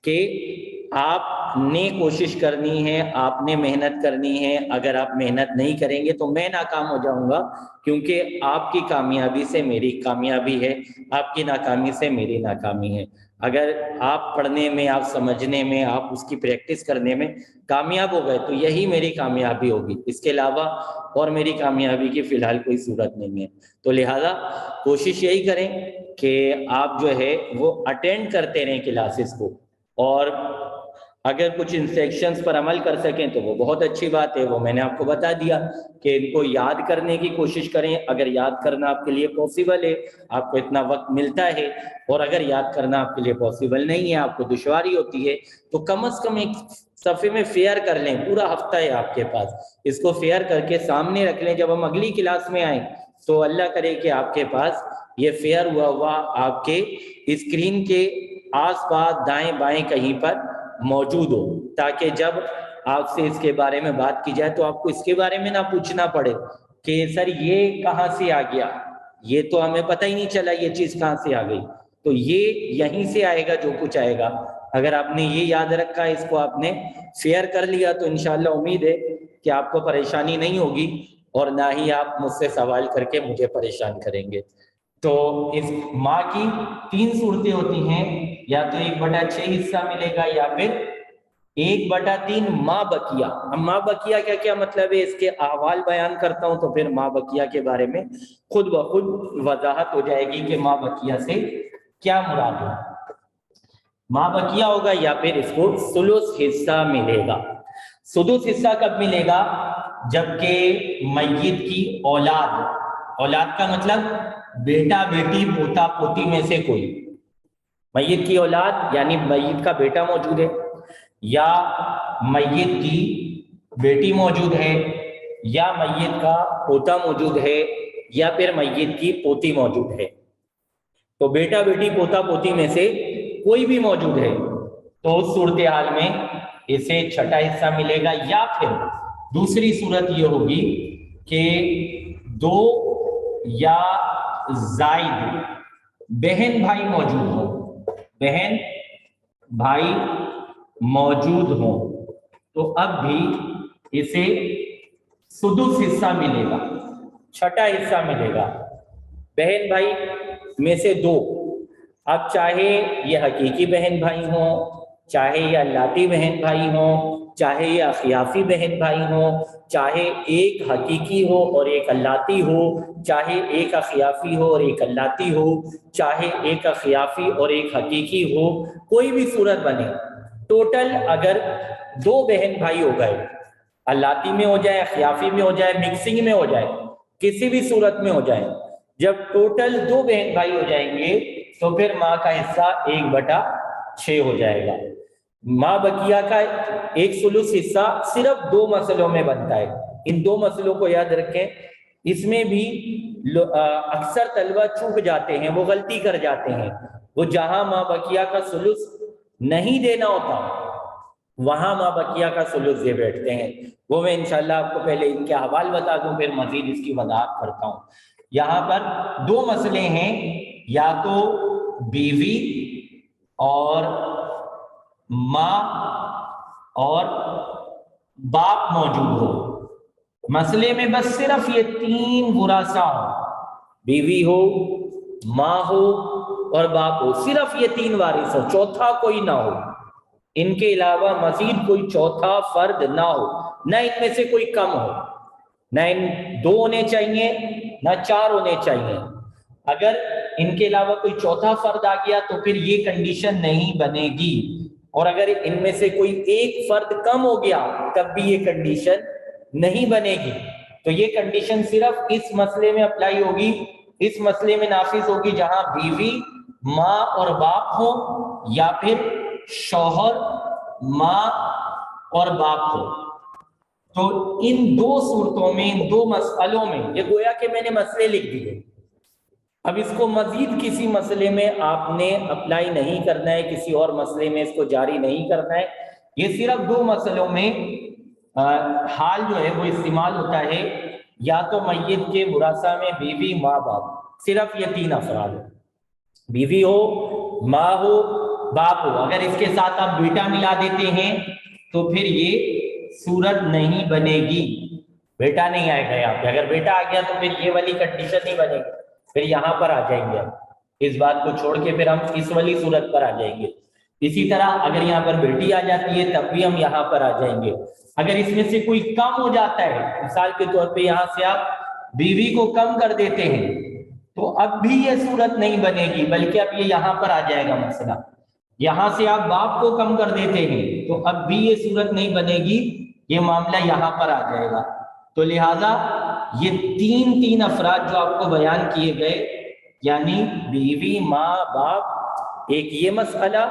کہ آپ نے کوشش کرنی ہے، آپ نے محنت کرنی ہے، اگر آپ محنت نہیں کریں گے تو میں ناکام ہو جاؤں گا، کیونکہ آپ کی کامیابی سے میری کامیابی ہے، آپ کی ناکامی سے میری ناکامی ہے۔ اگر آپ پڑھنے میں، آپ سمجھنے میں، آپ اس کی پریکٹس کرنے میں کامیاب ہو گئے تو یہی میری کامیابی ہوگی، اس کے علاوہ اور میری کامیابی کی فی الحال کوئی صورت نہیں ہے۔ تو لہذا کوشش یہی کریں کہ آپ جو ہے وہ اٹینڈ کرتے رہیں کلاسز کو، اور اگر کچھ انسٹرکشنز پر عمل کر سکیں تو وہ بہت اچھی بات ہے، وہ میں نے آپ کو بتا دیا کہ ان کو یاد کرنے کی کوشش کریں، اگر یاد کرنا آپ کے لیے پاسبل ہے، آپ کو اتنا وقت ملتا ہے، اور اگر یاد کرنا آپ کے لیے پاسبل نہیں ہے، آپ کو دشواری ہوتی ہے، تو کم از کم ایک صفحے میں فیئر کر لیں، پورا ہفتہ ہے آپ کے پاس، اس کو فیئر کر کے سامنے رکھ لیں، جب ہم اگلی کلاس میں آئیں تو اللہ کرے کہ آپ کے پاس یہ فیئر ہوا آپ کے اسکرین کے آس پاس دائیں بائیں کہیں پر موجود ہو، تاکہ جب آپ سے اس کے بارے میں بات کی جائے تو آپ کو اس کے بارے میں نہ پوچھنا پڑے کہ سر یہ کہاں سے آ گیا، یہ تو ہمیں پتہ ہی نہیں چلا یہ چیز کہاں سے آ گئی۔ تو یہ یہیں سے آئے گا جو کچھ آئے گا، اگر آپ نے یہ یاد رکھا، اس کو آپ نے فیئر کر لیا، تو انشاءاللہ امید ہے کہ آپ کو پریشانی نہیں ہوگی، اور نہ ہی آپ مجھ سے سوال کر کے مجھے پریشان کریں گے۔ تو اس ماں کی 3 صورتیں ہوتی ہیں، یا تو 1/6 حصہ ملے گا، یا پھر 1/3 ماں بقیہ۔ اب ماں بقیہ کا کیا مطلب ہے، اس کے احوال بیان کرتا ہوں تو پھر ماں بقیہ کے بارے میں خود بخود وضاحت ہو جائے گی کہ ماں بقیہ سے کیا مراد ہے۔ ماں بقیہ ہوگا یا پھر اس کو ثلث حصہ ملے گا۔ سدس حصہ کب ملے گا؟ جبکہ میت کی اولاد کا مطلب بیٹا بیٹی پوتا پوتی میں سے کوئی، میت کی اولاد یعنی میت کا بیٹا موجود ہے، یا میت کی بیٹی موجود ہے، یا میت کا پوتا موجود ہے، یا پھر میت کی پوتی موجود ہے، تو بیٹا بیٹی پوتا پوتی میں سے کوئی بھی موجود ہے تو اس صورتحال میں اسے چھٹا حصہ ملے گا، یا پھر دوسری صورت یہ ہوگی کہ 2 یا زائد بہن بھائی موجود ہوں، بہن بھائی موجود ہوں، تو اب بھی اسے سدس حصہ ملے گا، چھٹا حصہ ملے گا۔ بہن بھائی میں سے 2، اب چاہے یہ حقیقی بہن بھائی ہوں، چاہے یہ اللاتی بہن بھائی ہوں، چاہے یہ اخیافی بہن بھائی ہوں، چاہے ایک حقیقی ہو اور ایک اللاتی ہو، چاہے ایک اخیافی ہو اور ایک اللاتی ہو، چاہے ایک اخیافی اور ایک حقیقی ہو، کوئی بھی صورت بنے، ٹوٹل اگر 2 بہن بھائی ہو گئے، اللاتی میں ہو جائے، اخیافی میں ہو جائے، مکسنگ میں ہو جائے، کسی بھی صورت میں ہو جائے، جب ٹوٹل 2 بہن بھائی ہو جائیں گے تو پھر ماں کا حصہ 1/6 ہو جائے گا۔ ماں بقیہ کا 1/3 حصہ صرف 2 مسئلوں میں بنتا ہے، ان 2 مسئلوں کو یاد رکھیں، اس میں بھی اکثر طلبہ چوک جاتے ہیں، وہ غلطی کر جاتے ہیں وہ جہاں ماں بقیہ کا سلس نہیں دینا ہوتا وہاں ماں بقیہ کا سلس دے بیٹھتے ہیں. وہ میں انشاءاللہ آپ کو پہلے ان کے احوال بتا دوں پھر مزید اس کی وضاحت کرتا ہوں. یہاں پر دو مسئلے ہیں، یا تو بیوی اور ماں اور باپ موجود ہو. مسئلے میں بس صرف یہ تین ورثہ ہو، بیوی ہو، ماں ہو اور باپ ہو، صرف یہ تین وارث ہو، چوتھا کوئی نہ ہو. ان کے علاوہ مزید کوئی چوتھا فرد نہ ہو، نہ ان میں سے کوئی کم ہو، نہ ان دو ہونے چاہیے نہ چار ہونے چاہیے. اگر ان کے علاوہ کوئی چوتھا فرد آ گیا تو پھر یہ کنڈیشن نہیں بنے گی، اور اگر ان میں سے کوئی ایک فرد کم ہو گیا تب بھی یہ کنڈیشن نہیں بنے گی. تو یہ کنڈیشن صرف اس مسئلے میں اپلائی ہوگی، اس مسئلے میں نافذ ہوگی جہاں بیوی، ماں اور باپ ہو، یا پھر شوہر، ماں اور باپ ہو. تو ان دو صورتوں میں، ان دو مسئلوں میں، یہ گویا کہ میں نے مسئلے لکھ دیے. اب اس کو مزید کسی مسئلے میں آپ نے اپلائی نہیں کرنا ہے، کسی اور مسئلے میں اس کو جاری نہیں کرنا ہے. یہ صرف دو مسئلوں میں حال جو ہے وہ استعمال ہوتا ہے، یا تو میت کے ورثہ میں بیوی، ماں، باپ، صرف یہ تین افراد ہیں، بیوی ہو، ماں ہو، باپ ہو. اگر اس کے ساتھ آپ بیٹا ملا دیتے ہیں تو پھر یہ صورت نہیں بنے گی، بیٹا نہیں آئے گا یہاں پہ. اگر بیٹا آ گیا تو پھر یہ والی کنڈیشن نہیں بنے گی، پھر یہاں پر آ جائیں گے ہم، اس بات کو چھوڑ کے پھر ہم اس والی صورت پر آ جائیں گے. اسی طرح اگر یہاں پر بیٹی آ جاتی ہے تب بھی ہم یہاں پر آ جائیں گے. اگر اس میں سے کوئی کم ہو جاتا ہے، مثال کے طور پہ یہاں سے آپ بیوی کو کم کر دیتے ہیں تو اب بھی یہ صورت نہیں بنے گی، بلکہ اب یہ یہاں پر آ جائے گا مسئلہ. یہاں سے آپ باپ کو کم کر دیتے ہیں تو اب بھی یہ صورت نہیں بنے گی، یہ معاملہ یہاں پر آ جائے گا. تو لہٰذا یہ تین افراد جو آپ کو بیان کیے گئے، یعنی بیوی، ماں، باپ، ایک یہ مسئلہ،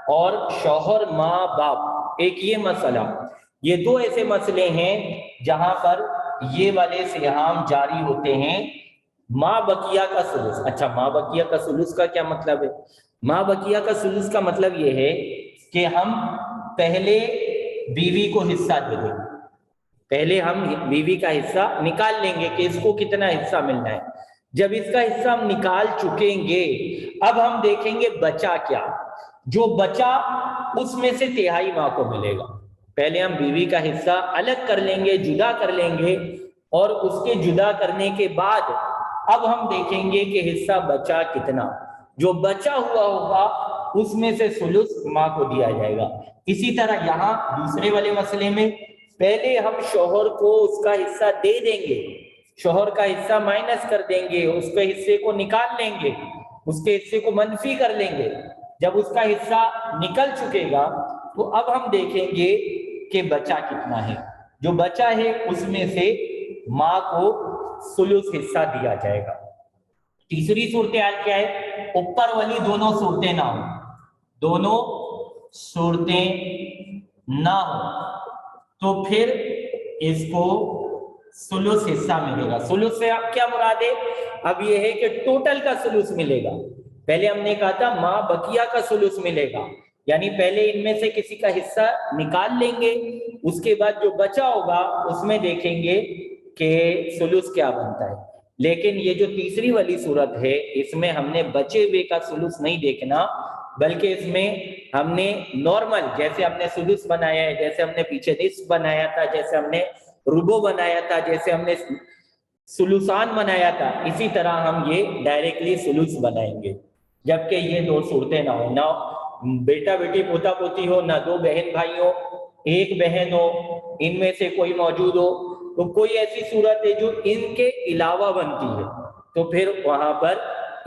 اور شوہر، ماں، باپ، ایک یہ مسئلہ، یہ دو ایسے مسئلے ہیں جہاں پر یہ والے سہام جاری ہوتے ہیں. ماں بقیہ کا سلوس. اچھا، ماں بقیہ کا سلوس کا کیا مطلب ہے؟ ماں بقیہ کا سلوس کا مطلب یہ ہے کہ ہم پہلے بیوی کو حصہ دے دیں، پہلے ہم بیوی کا حصہ نکال لیں گے کہ اس کو کتنا حصہ ملنا ہے. جب اس کا حصہ ہم نکال چکیں گے اب ہم دیکھیں گے بچا کیا. جو بچا اس میں سے تہائی ماں کو ملے گا. پہلے ہم بیوی کا حصہ الگ کر لیں گے، جدا کر لیں گے، اور اس کے جدا کرنے کے بعد اب ہم دیکھیں گے کہ حصہ بچا کتنا. جو بچا ہوا ہوگا اس میں سے ثلث ماں کو دیا جائے گا. اسی طرح یہاں دوسرے والے مسئلے میں پہلے ہم شوہر کو اس کا حصہ دے دیں گے، شوہر کا حصہ مائنس کر دیں گے، اس کے حصے کو نکال لیں گے، اس کے حصے کو منفی کر لیں گے. جب اس کا حصہ نکل چکے گا تو اب ہم دیکھیں گے کہ بچا کتنا ہے. جو بچا ہے اس میں سے ماں کو ثلث حصہ دیا جائے گا. تیسری صورتحال کیا ہے؟ اوپر والی دونوں صورتیں نہ ہوں، دونوں صورتیں نہ ہوں تو پھر اس کو ثلث حصہ ملے گا. ثلث سے اب کیا مراد ہے؟ اب یہ ہے کہ ٹوٹل کا ثلث ملے گا. پہلے ہم نے کہا تھا ماں بقیہ کا ثلث ملے گا، یعنی پہلے ان میں سے کسی کا حصہ نکال لیں گے، اس کے بعد جو بچا ہوگا اس میں دیکھیں گے کہ ثلث کیا بنتا ہے. لیکن یہ جو تیسری والی صورت ہے اس میں ہم نے بچے ہوئے کا ثلث نہیں دیکھنا، بلکہ اس میں ہم نے نارمل جیسے ہم نے ثلث بنایا ہے، جیسے ہم نے پیچھے نصف بنایا تھا، جیسے ہم نے ربع بنایا تھا، جیسے ہم نے ثلثان بنایا تھا، اسی طرح ہم یہ ڈائریکٹلی ثلث بنائیں گے. جبکہ یہ دو صورتیں نہ ہو، نہ بیٹا بیٹی پوتا پوتی ہو، نہ دو بہن بھائی ہو، ایک بہن ہو، ان میں سے کوئی موجود ہو، تو کوئی ایسی صورت ہے جو ان کے علاوہ بنتی ہے تو پھر وہاں پر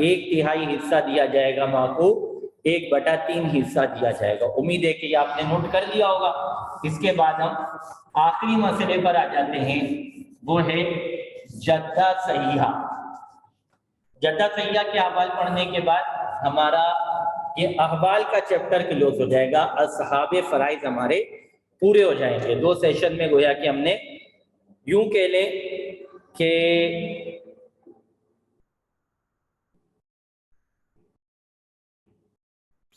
1/3 حصہ دیا جائے گا ماں کو، 1/3 حصہ دیا جائے گا. امید ہے کہ یہ آپ نے نوٹ کر لیا ہوگا. اس کے بعد ہم آخری مسئلے پر آ جاتے ہیں، وہ ہے جدہ صحیحہ. جدہ صحیحہ کے احوال پڑھنے کے بعد ہمارا یہ احوال کا چیپٹر کلوز ہو جائے گا، اصحاب فرائض ہمارے پورے ہو جائیں گے. 2 سیشن میں گویا کہ ہم نے یوں کہہ لیں کہ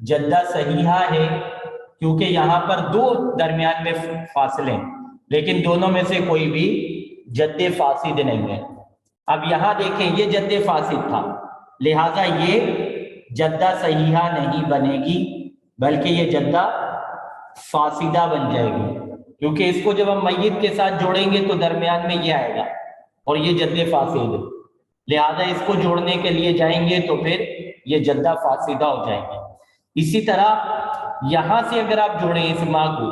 جدہ صحیحہ ہے کیونکہ یہاں پر دو درمیان میں فاصلے ہیں، لیکن دونوں میں سے کوئی بھی جد فاسد نہیں ہے۔ اب یہاں دیکھیں یہ جد فاسد تھا، لہذا یہ جدہ صحیحہ نہیں بنے گی بلکہ یہ جدہ فاسدہ بن جائے گی، کیونکہ اس کو جب ہم میت کے ساتھ جوڑیں گے تو درمیان میں یہ آئے گا اور یہ جد فاسد ہے، لہذا اس کو جوڑنے کے لیے جائیں گے تو پھر یہ جدہ فاسدہ ہو جائیں گے۔ اسی طرح یہاں سے اگر آپ جوڑیں اس ماں کو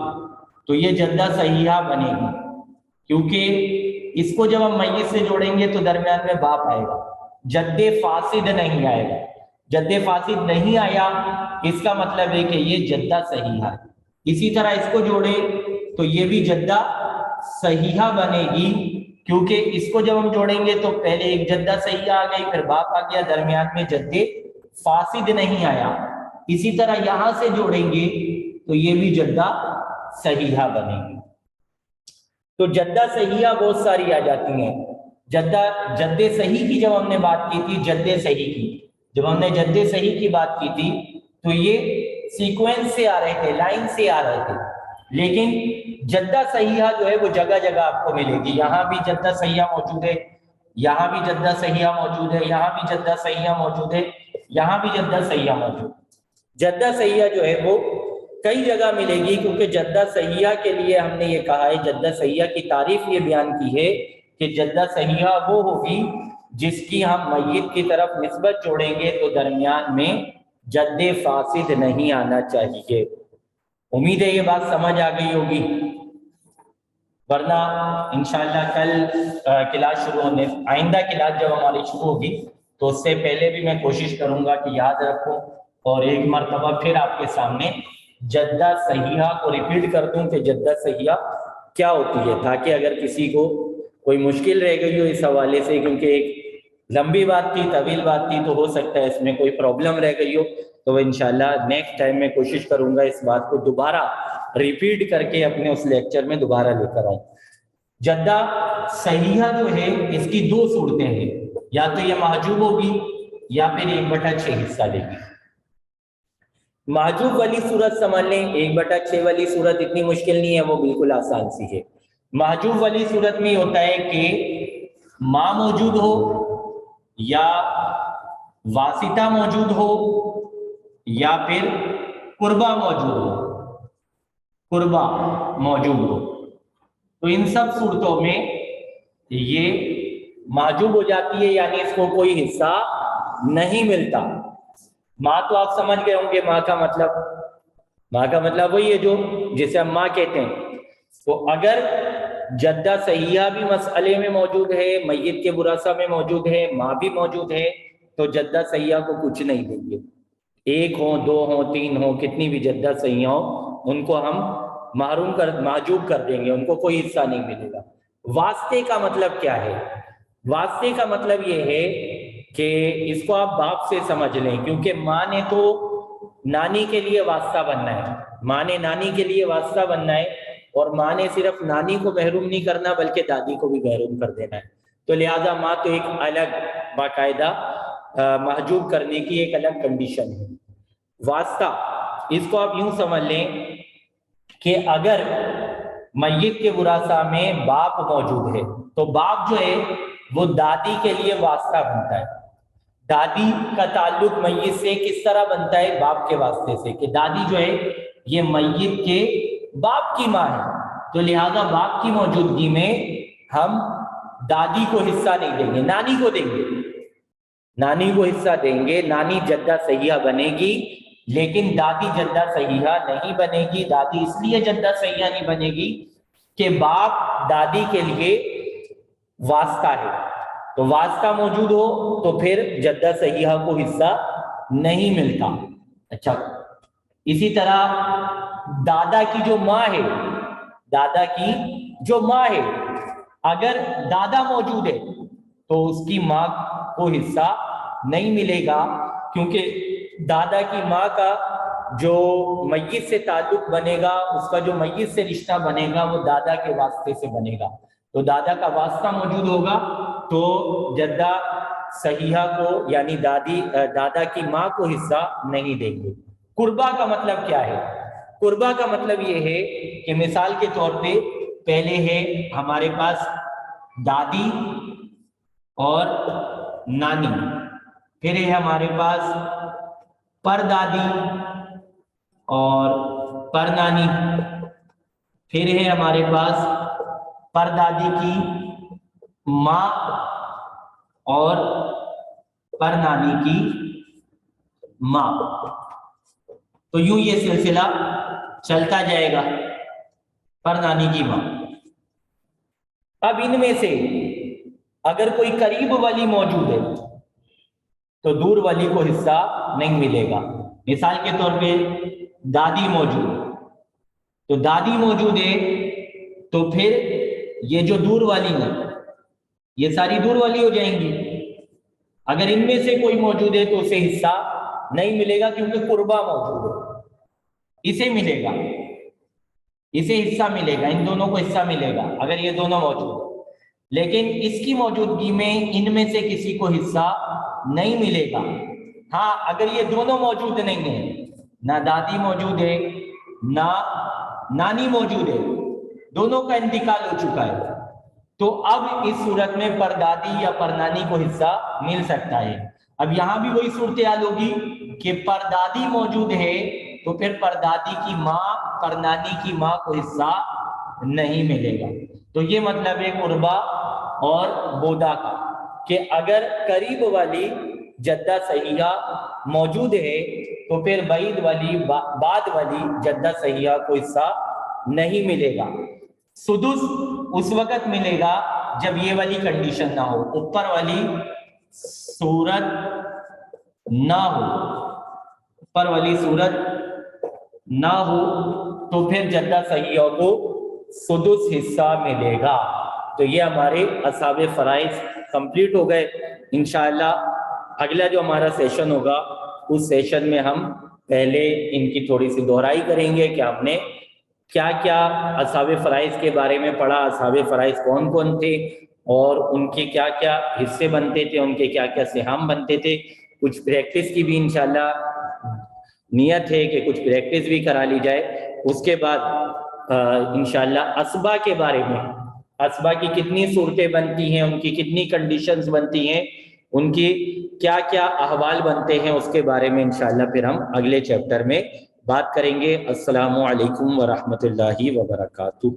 تو یہ جدہ صحیحہ بنے گی، کیونکہ اس کو جب ہم میت سے جوڑیں گے تو درمیان میں باپ آئے گا، جد فاسد نہیں آئے گا۔ جد فاسد نہیں آیا اس کا مطلب ہے کہ یہ جدہ صحیحہ ہے۔ اسی طرح اس کو جوڑے تو یہ بھی جدہ صحیحہ بنے گی، کیونکہ اس کو جب ہم جوڑیں گے تو پہلے ایک جدہ صحیحہ آ گئی، پھر باپ آ گیا، درمیان میں جد فاسد نہیں آیا۔ اسی طرح یہاں سے جوڑیں گے تو یہ بھی جدہ صحیحہ بنے گی۔ تو جدہ صحیحہ بہت ساری آ جاتی ہیں۔ جد صحیح کی جب ہم نے بات کی تھی، جد صحیح کی جب ہم نے جد صحیح کی بات کی تھی تو یہ سیکوینس سے آ رہے تھے، لائن سے آ رہے تھے، لیکن جدہ صحیحہ جو ہے وہ جگہ جگہ آپ کو ملے گی۔ یہاں بھی جدہ صحیحہ موجود ہے، یہاں بھی جدہ صحیحہ موجود ہے، یہاں بھی جدہ صحیحہ موجود ہے، یہاں بھی جدہ صحیحہ موجود ہے۔ جدہ صحیحہ جو ہے وہ کئی جگہ ملے گی، کیونکہ جدہ صحیحہ کے لیے ہم نے یہ کہا ہے، جدہ صحیحہ کی تعریف یہ بیان کی ہے کہ جدہ صحیحہ وہ ہوگی جس کی ہم میت کی طرف نسبت جوڑیں گے تو درمیان میں جد فاسد نہیں آنا چاہیے۔ امید ہے یہ بات سمجھ آ گئی ہوگی، ورنہ انشاءاللہ کل کلاس شروع ہونے، آئندہ کلاس جب ہماری شروع ہوگی تو اس سے پہلے بھی میں کوشش کروں گا کہ یاد رکھوں اور ایک مرتبہ پھر آپ کے سامنے جدہ صحیحہ کو ریپیٹ کر دوں کہ جدہ صحیحہ کیا ہوتی ہے، تاکہ اگر کسی کو کوئی مشکل رہ گئی ہو اس حوالے سے، کیونکہ ایک لمبی بات تھی، طویل بات تھی، تو ہو سکتا ہے اس میں کوئی پرابلم رہ گئی ہو، تو وہ انشاءاللہ نیکسٹ ٹائم میں کوشش کروں گا اس بات کو دوبارہ ریپیٹ کر کے اپنے اس لیکچر میں دوبارہ لے کر آؤں۔ جدہ صحیحہ جو ہے اس کی دو صورتیں ہیں، یا تو یہ محجوب ہوگی یا پھر 1/6 حصہ لے گی۔ محجوب والی صورت سمجھ لیں، 1/6 والی صورت اتنی مشکل نہیں ہے، وہ بالکل آسان سی ہے۔ محجوب والی صورت میں ہوتا ہے کہ ماں موجود ہو یا واسطہ موجود ہو یا پھر قربہ موجود ہو، قربہ موجود ہو، تو ان سب صورتوں میں یہ محجوب ہو جاتی ہے، یعنی اس کو کوئی حصہ نہیں ملتا۔ ماں تو آپ سمجھ گئے ہوں گے، ماں کا مطلب وہی ہے جو جسے ہم ماں کہتے ہیں۔ تو اگر جدہ صحیحہ بھی مسئلے میں موجود ہے، میت کے ورثہ میں موجود ہے، ماں بھی موجود ہے، تو جدہ صحیحہ کو کچھ نہیں دیں گے۔ 1 ہو، 2 ہو، 3 ہو، کتنی بھی جدہ صحیحہ ہو، ان کو ہم محجوب کر دیں گے، ان کو کوئی حصہ نہیں ملے گا۔ واسطے کا مطلب کیا ہے؟ واسطے کا مطلب یہ ہے کہ اس کو آپ باپ سے سمجھ لیں، کیونکہ ماں نے تو نانی کے لیے واسطہ بننا ہے، ماں نے نانی کے لیے واسطہ بننا ہے، اور ماں نے صرف نانی کو محروم نہیں کرنا بلکہ دادی کو بھی محروم کر دینا ہے، تو لہٰذا ماں تو ایک الگ باقاعدہ محجوب کرنے کی ایک الگ کنڈیشن ہے۔ واسطہ اس کو آپ یوں سمجھ لیں کہ اگر میت کے ورثہ میں باپ موجود ہے تو باپ جو ہے وہ دادی کے لیے واسطہ بنتا ہے۔ دادی کا تعلق میت سے کس طرح بنتا ہے؟ باپ کے واسطے سے، کہ دادی جو ہے یہ میت کے باپ کی ماں ہے، تو لہذا باپ کی موجودگی میں ہم دادی کو حصہ نہیں دیں گے، نانی کو دیں گے، نانی کو حصہ دیں گے۔ نانی جدہ صحیحہ بنے گی لیکن دادی جدہ صحیحہ نہیں بنے گی۔ دادی اس لیے جدہ صحیحہ نہیں بنے گی کہ باپ دادی کے لیے واسطہ ہے، تو واسطہ موجود ہو تو پھر جدہ صحیحہ کو حصہ نہیں ملتا۔ اچھا، اسی طرح دادا کی جو ماں ہے، دادا کی جو ماں ہے، اگر دادا موجود ہے تو اس کی ماں کو حصہ نہیں ملے گا، کیونکہ دادا کی ماں کا جو میت سے تعلق بنے گا، اس کا جو میت سے رشتہ بنے گا وہ دادا کے واسطے سے بنے گا، تو دادا کا واسطہ موجود ہوگا تو جدہ صحیحہ کو یعنی دادا کی ماں کو حصہ نہیں دیں گے۔ قربا کا مطلب کیا ہے؟ قربا کا مطلب یہ ہے کہ مثال کے طور پہ پہلے ہے ہمارے پاس دادی اور نانی، پھر ہے ہمارے پاس پردادی اور پرنانی، پھر ہے ہمارے پاس پردادی کی ماں اور پرنانی کی ماں. تو یوں یہ سلسلہ چلتا جائے گا، پرنانی کی ماں. اب ان میں سے اگر کوئی قریب والی موجود ہے تو دور والی کو حصہ نہیں ملے گا. مثال کے طور پہ دادی موجود ہے، تو دادی موجود ہے تو پھر یہ جو دور والی ہیں یہ ساری دور والی ہو جائیں گی. اگر ان میں سے کوئی موجود ہے تو اسے حصہ نہیں ملے گا کیونکہ قربا موجود ہے، اسے ملے گا، اسے حصہ ملے گا، ان دونوں کو حصہ ملے گا اگر یہ دونوں موجود ہیں. لیکن اس کی موجودگی میں ان میں سے کسی کو حصہ نہیں ملے گا. ہاں اگر یہ دونوں موجود نہیں ہیں، نہ دادی موجود ہے نہ نانی موجود ہے، دونوں کا انتقال ہو چکا ہے، تو اب اس صورت میں پردادی یا پرنانی کو حصہ مل سکتا ہے. اب یہاں بھی وہی صورتحال ہوگی کہ پردادی موجود ہے تو پھر پردادی کی ماں پرنانی کی ماں کو حصہ نہیں ملے گا. تو یہ مطلب ہے قربا اور بودا کا، کہ اگر قریب والی جدہ صحیحہ موجود ہے تو پھر بعید والی بعد والی جدہ صحیحہ کو حصہ نہیں ملے گا. سدس اس وقت ملے گا جب یہ والی کنڈیشن نہ ہو، اوپر والی صورت نہ ہو، اوپر والی صورت نہ ہو تو پھر جدہ صحیحہ کو سدس حصہ ملے گا. تو یہ ہمارے اصحاب فرائض کمپلیٹ ہو گئے. انشاءاللہ اگلا جو ہمارا سیشن ہوگا اس سیشن میں ہم پہلے ان کی تھوڑی سی دہرائی کریں گے کہ ہم نے کیا کیا اصحاب فرائض کے بارے میں پڑھا، اصحاب فرائض کون کون تھے اور ان کے کیا کیا حصے بنتے تھے، ان کے کیا کیا سہام بنتے تھے. کچھ پریکٹس کی بھی انشاءاللہ نیت ہے کہ کچھ پریکٹس بھی کرا لی جائے. اس کے بعد انشاءاللہ اسبا کے بارے میں، اسبا کی کتنی صورتیں بنتی ہیں، ان کی کتنی کنڈیشنز بنتی ہیں، ان کی کیا کیا احوال بنتے ہیں، اس کے بارے میں انشاءاللہ پھر ہم اگلے چیپٹر میں بات کریں گے. السلام علیکم ورحمۃ اللہ وبرکاتہ.